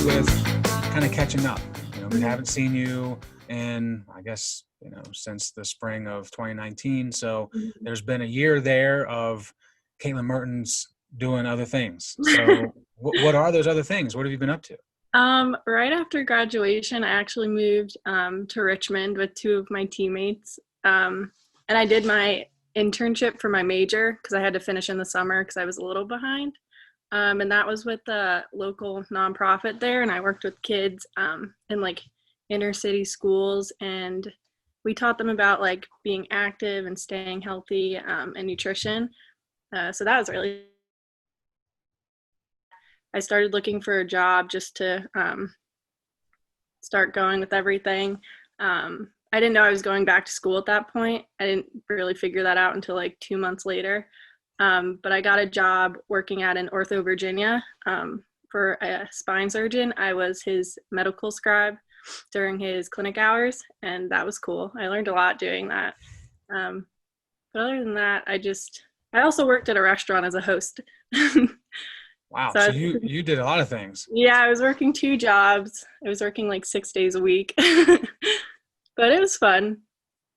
with kind of catching up. We haven't seen you in, I guess, since the spring of 2019. So there's been a year there of Caitlin Mertens doing other things. So what are those other things? What have you been up to? Right after graduation, I actually moved to Richmond with two of my teammates. And I did my internship for my major because I had to finish in the summer because I was a little behind. And that was with the local nonprofit there. And I worked with kids in like inner city schools. And we taught them about like being active and staying healthy and nutrition. So that was really, I started looking for a job just to start going with everything. I didn't know I was going back to school at that point. I didn't really figure that out until like 2 months later. But I got a job working at an Ortho Virginia for a spine surgeon. I was his medical scribe during his clinic hours, and that was cool. I learned a lot doing that. But other than that, I also worked at a restaurant as a host. Wow. So you did a lot of things. Yeah, I was working 2 jobs. I was working like 6 days a week. But it was fun.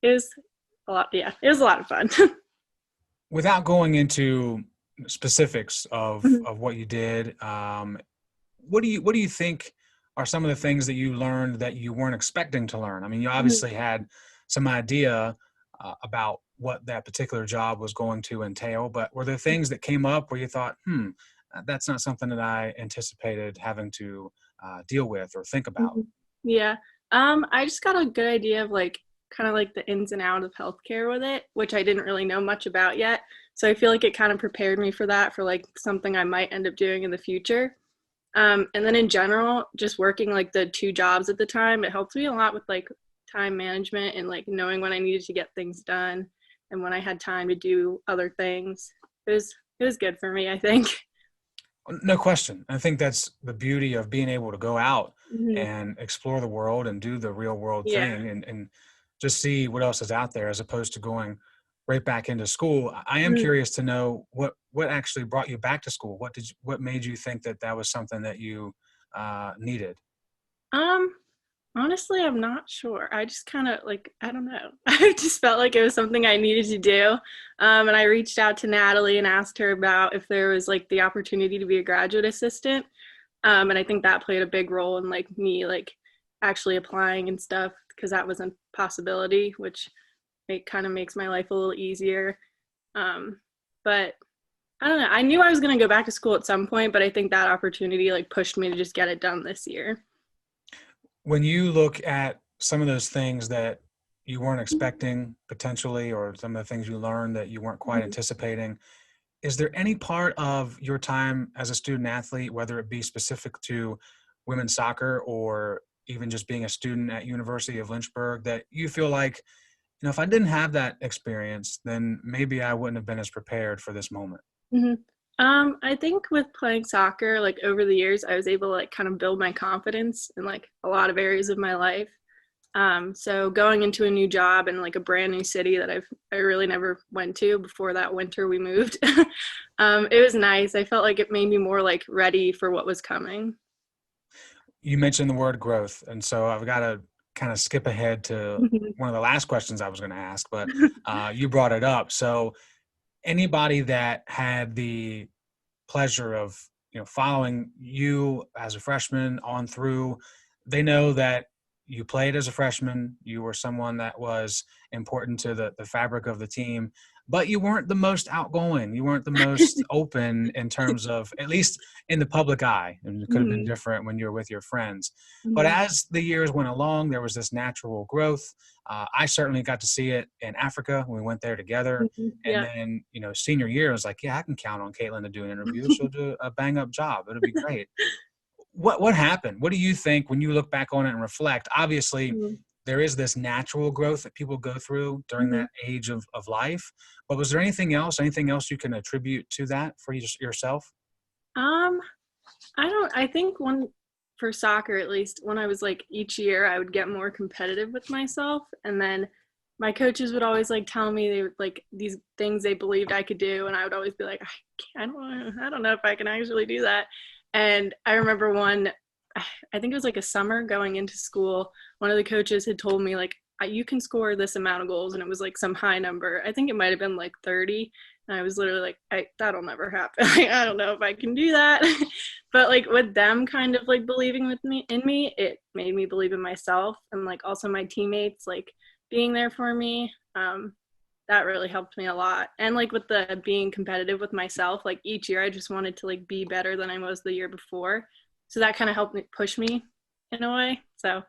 It was a lot. Yeah, it was a lot of fun. Without going into specifics of what you did, what do you think are some of the things that you learned that you weren't expecting to learn? I mean, you obviously had some idea about what that particular job was going to entail, but were there things that came up where you thought, that's not something that I anticipated having to deal with or think about? Yeah. I just got a good idea of like kind of like the ins and outs of healthcare with it, which I didn't really know much about yet. So I feel like it kind of prepared me for that, for like something I might end up doing in the future. And then in general, just working like the 2 jobs at the time, it helped me a lot with like time management and like knowing when I needed to get things done and when I had time to do other things. It was good for me, I think. No question. I think that's the beauty of being able to go out and explore the world and do the real world thing and just see what else is out there as opposed to going right back into school. I am curious to know what actually brought you back to school. What made you think that was something that you needed? Um, Honestly, I'm not sure. I just kind of like, I don't know. I just felt like it was something I needed to do. And I reached out to Natalie and asked her about if there was like the opportunity to be a graduate assistant. And I think that played a big role in like me like actually applying and stuff because that was a possibility, which it kind of makes my life a little easier. But I don't know. I knew I was going to go back to school at some point, but I think that opportunity like pushed me to just get it done this year. When you look at some of those things that you weren't expecting potentially, or some of the things you learned that you weren't quite anticipating, is there any part of your time as a student athlete, whether it be specific to women's soccer or even just being a student at University of Lynchburg, that you feel like, if I didn't have that experience, then maybe I wouldn't have been as prepared for this moment? hmm I think with playing soccer, like over the years, I was able to like kind of build my confidence in like a lot of areas of my life. So going into a new job in like a brand new city that I really never went to before that winter we moved, it was nice. I felt like it made me more like ready for what was coming. You mentioned the word growth, and so I've got to kind of skip ahead to one of the last questions I was going to ask, but you brought it up. So anybody that had the pleasure of following you as a freshman on through, they know that you played as a freshman. You were someone that was important to the fabric of the team, but you weren't the most outgoing. You weren't the most open in terms of, at least in the public eye, and it could have been hmm different when you were with your friends. But hmm as the years went along, there was this natural growth. I certainly got to see it in Africa when we went there together. And Yeah. then, senior year, I was like, yeah, I can count on Caitlin to do an interview. She'll do a bang up job. It'll be great. What happened? What do you think when you look back on it and reflect? Obviously, Mhm. there is this natural growth that people go through during Mhm. that age of life. But was there anything else you can attribute to that for yourself? Um, I think for soccer at least, when I was like each year, I would get more competitive with myself. And then my coaches would always like tell me they would like these things they believed I could do. And I would always be like, I don't know if I can actually do that. And I remember I think it was like a summer going into school. One of the coaches had told me like, you can score this amount of goals, and it was like some high number. I think it might have been like 30. And I was literally like, that'll never happen. I don't know if I can do that. But like with them kind of like believing in me, it made me believe in myself, and like also my teammates like being there for me. That really helped me a lot. And like with the being competitive with myself, like each year I just wanted to like be better than I was the year before. So that kind of helped me push me in a way. So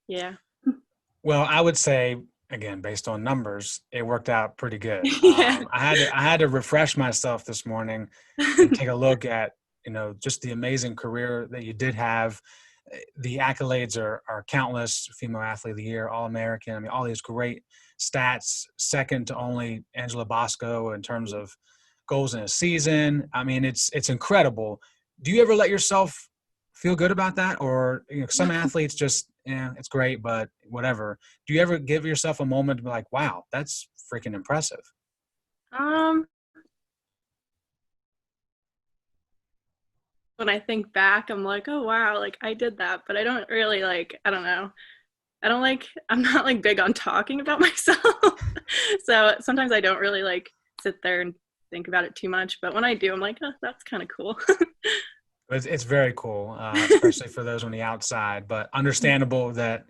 yeah. Well, I would say, again, based on numbers, it worked out pretty good. Yeah. I had to refresh myself this morning and take a look at, just the amazing career that you did have. The accolades are countless. Female Athlete of the Year, All-American. I mean, all these great stats, second to only Angela Bosco in terms of goals in a season. I mean, it's incredible. Do you ever let yourself feel good about that? Or some athletes just, it's great, but whatever. Do you ever give yourself a moment to be like, wow, that's freaking impressive? Um, when I think back, I'm like, oh wow, like I did that, but I don't really like, I don't know. I'm not like big on talking about myself. So sometimes I don't really like sit there and think about it too much. But when I do, I'm like, oh, that's kind of cool. It's very cool, especially for those on the outside, but understandable that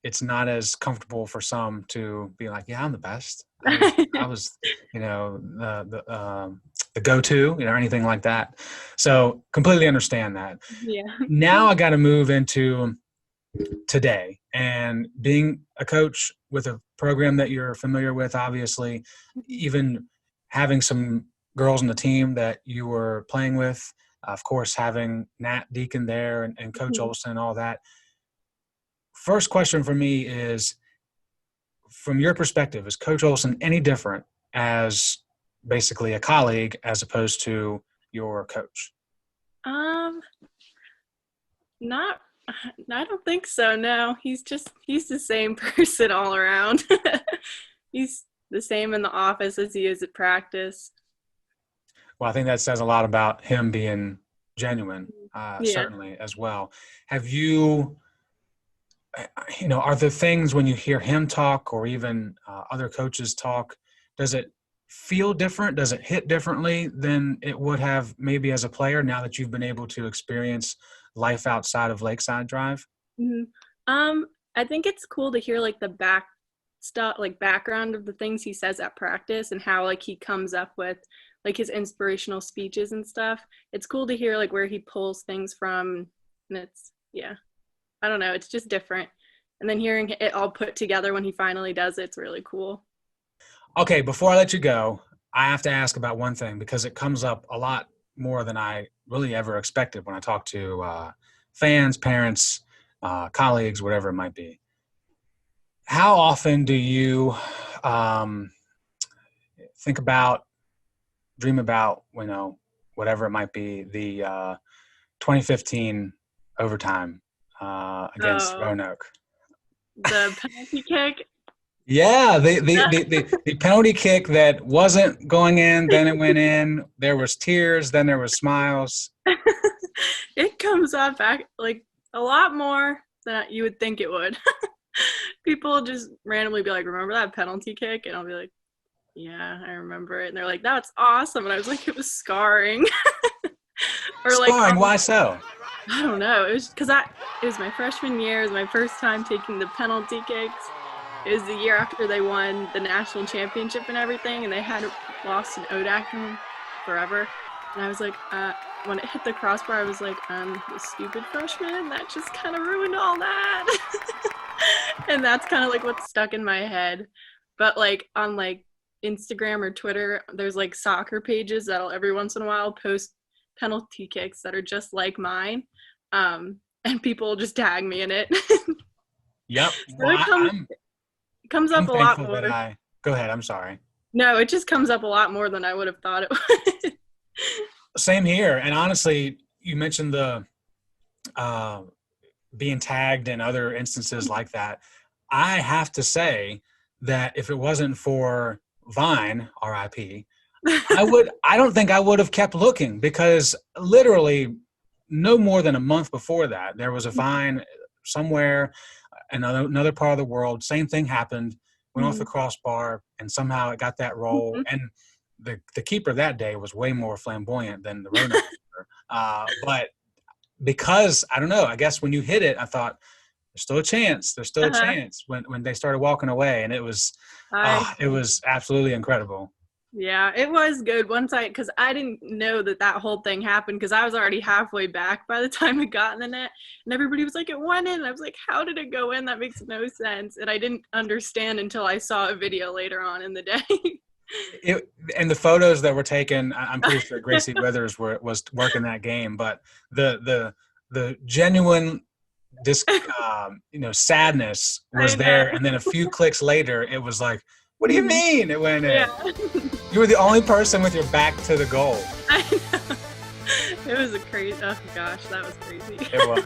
it's not as comfortable for some to be like, yeah, I'm the best. I was the go-to, anything like that. So completely understand that. Yeah. Now I got to move into today and being a coach with a program that you're familiar with, obviously, even having some girls on the team that you were playing with, of course, having Nat Deacon there and Coach Olsen and all that. First question for me is, from your perspective, is Coach Olsen any different as basically a colleague as opposed to your coach? Not, I don't think so. No, he's the same person all around. He's the same in the office as he is at practice. Well, I think that says a lot about him being genuine, Yeah. certainly as well. Have you, are there things when you hear him talk or even other coaches talk, does it feel different? Does it hit differently than it would have maybe as a player now that you've been able to experience life outside of Lakeside Drive? Mm-hmm. I think it's cool to hear like the background of the things he says at practice and how like he comes up with like his inspirational speeches and stuff. It's cool to hear like where he pulls things from, and it's, yeah, I don't know, it's just different. And then hearing it all put together when he finally does it's really cool. Okay, before I let you go, I have to ask about one thing because it comes up a lot more than I really ever expected when I talk to fans, parents, colleagues, whatever it might be. How often do you think about, dream about, whatever it might be, the 2015 overtime against Roanoke? The penalty kick? Yeah, the penalty kick that wasn't going in, then it went in. There was tears, then there was smiles. It comes up like a lot more than you would think it would. People just randomly be like, remember that penalty kick? And I'll be like, yeah, I remember it. And they're like, that's awesome. And I was like, it was scarring. Or scarring? Like, why so? I don't know. It was because it was my freshman year. It was my first time taking the penalty kicks. It was the year after they won the national championship and everything, and they had lost an ODAC forever. And I was like, when it hit the crossbar, I was like, the stupid freshman, that just kind of ruined all that. And that's kind of like what's stuck in my head. But like on like Instagram or Twitter, there's like soccer pages that'll every once in a while post penalty kicks that are just like mine. And people just tag me in it. Yep. So well, it comes up a lot more. Go ahead. I'm sorry. No, it just comes up a lot more than I would have thought it would. Same here. And honestly, you mentioned the being tagged in other instances like that. I have to say that if it wasn't for Vine, RIP, I don't think I would have kept looking, because literally no more than a month before that, there was a vine somewhere in another part of the world. Same thing happened. Went off the crossbar, and somehow it got that roll. And the keeper that day was way more flamboyant than the Rona keeper. But because, I don't know, I guess when you hit it, I thought, there's still a chance. There's still a chance when they started walking away. And it was absolutely incredible. Yeah, it was good because I didn't know that whole thing happened, because I was already halfway back by the time it got in the net, and everybody was like, it went in. And I was like, how did it go in? That makes no sense. And I didn't understand until I saw a video later on in the day. And the photos that were taken, I'm pretty sure Gracie Withers was working that game, but the genuine sadness was there. And then a few clicks later, it was like, what do you mean it went in? Yeah. You were the only person with your back to the goal. I know. It was oh gosh, that was crazy. It was.